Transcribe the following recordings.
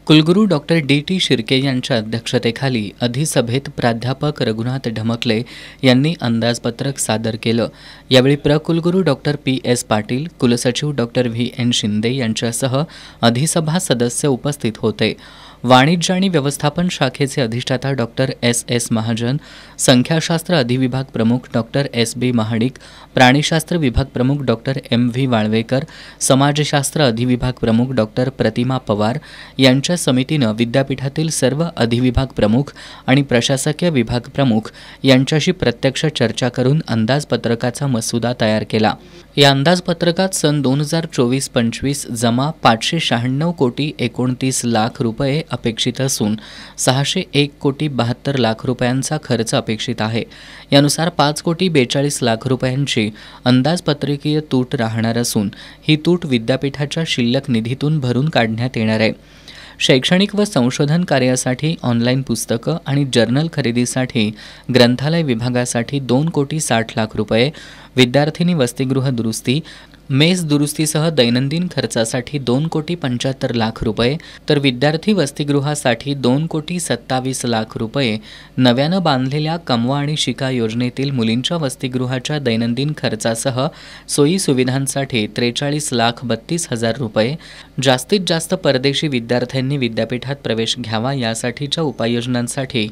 कुलगुरू doctor D Shirke यांच्या अध्यक्षतेखाली अधिसभेत प्राध्यापक रघुनाथ ढमकले यांनी अंदाजपत्रक सादर केलं। यावेळी कुलगुरू डॉक्टर पी.एस. पाटील, कुलसचिव डॉक्टर व्ही.एन. शिंदे यांच्यासह अधिसभा सदस्य उपस्थित होते। वाणिज्य आणि व्यवस्थापन शाखेचे अधिष्ठाता डॉक्टर एस. महाजन, संख्याशास्त्र अधिविभाग प्रमुख डॉक्टर एस.बी. महाडिक, प्राणीशास्त्र विभाग प्रमुख डॉक्टर एम.व्ही. वाळवेकर, समाजशास्त्र अधिविभाग प्रमुख डॉक्टर प्रतिमा पवार यांच्या समितीनं विद्यापीठातील सर्व अधिविभाग प्रमुख आणि प्रशासकीय विभाग प्रमुख यांच्याशी प्रत्यक्ष चर्चा करून अंदाजपत्रकाचा मसुदा तयार केला। या अंदाजपत्रकात सन 2024-25 जमा 596 कोटी 29 लाख रुपये अपेक्षित असून 601 कोटी 72 लाख रुपयांचा खर्च अपेक्षित आहे। यानुसार 5 कोटी 42 लाख रुपयांची अंदाजपत्रकीय तूट राहणार असून ही तूट विद्यापीठाच्या शिल्लक निधीतून भरून काढण्यात येणार आहे। शैक्षणिक व संशोधन कार्यासाठी ऑनलाईन पुस्तकं आणि जर्नल खरेदीसाठी ग्रंथालय विभागासाठी 2 कोटी 60 लाख रुपये, विद्यार्थिनी वसतिगृह दुरुस्ती, मेस दुरुस्तीसह दैनंदिन खर्चासाठी 2 कोटी 75 लाख रुपये, तर विद्यार्थी वसतिगृहासाठी 2 कोटी 27 लाख रुपये, नव्यानं बांधलेल्या कमवा आणि शिका योजनेतील मुलींच्या वसतिगृहाच्या दैनंदिन खर्चासह सोयी सुविधांसाठी 43 लाख 32 हजार रुपये, जास्तीत जास्त परदेशी विद्यार्थ्यांनी विद्यापीठात प्रवेश घ्यावा यासाठीच्या उपाययोजनांसाठी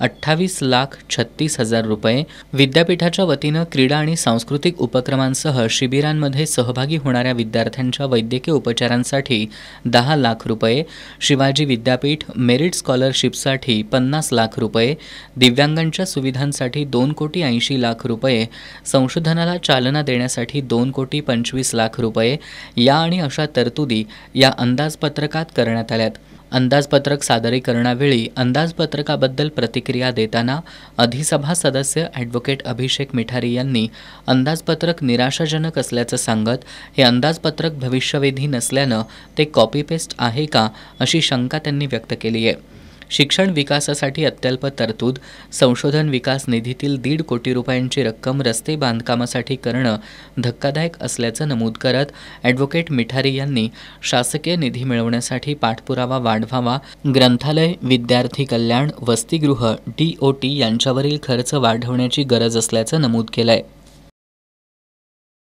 28 लाख 36 हजार रुपये, विद्यापीठाच्या वतीनं क्रीडा आणि सांस्कृतिक उपक्रमांसह शिबिरांमध्ये सहभागी होणाऱ्या विद्यार्थ्यांच्या वैद्यकीय उपचारांसाठी 10 लाख रुपये, शिवाजी विद्यापीठ मेरिट स्कॉलरशिपसाठी 50 लाख रुपये, दिव्यांगांच्या सुविधांसाठी 2 कोटी 80 लाख रुपये, संशोधनाला चालना देण्यासाठी 2 कोटी 25 लाख रुपये या आणि अशा तरतुदी या अंदाजपत्रकात करण्यात आल्यात। अंदाजपत्रक सादरीकरणावेळी अंदाजपत्रकाबद्दल प्रतिक्रिया देताना अधिसभा सदस्य ॲडव्होकेट अभिषेक मिठारी यांनी अंदाजपत्रक निराशाजनक असल्याचं सांगत हे अंदाजपत्रक भविष्यवेधी नसल्यानं ते कॉपी पेस्ट आहे का अशी शंका त्यांनी व्यक्त केली आहे। शिक्षण विकासासाठी अत्यल्प तरतूद, संशोधन विकास निधीतील 1.5 कोटी रुपयांची रक्कम रस्ते बांधकामासाठी करणं धक्कादायक असल्याचं नमूद करत ॲडव्होकेट मिठारी यांनी शासकीय निधी मिळवण्यासाठी पाठपुरावा वाढवावा, ग्रंथालय, विद्यार्थी कल्याण, वसतिगृह, DOT यांच्यावरील खर्च वाढवण्याची गरज असल्याचं नमूद केलंय।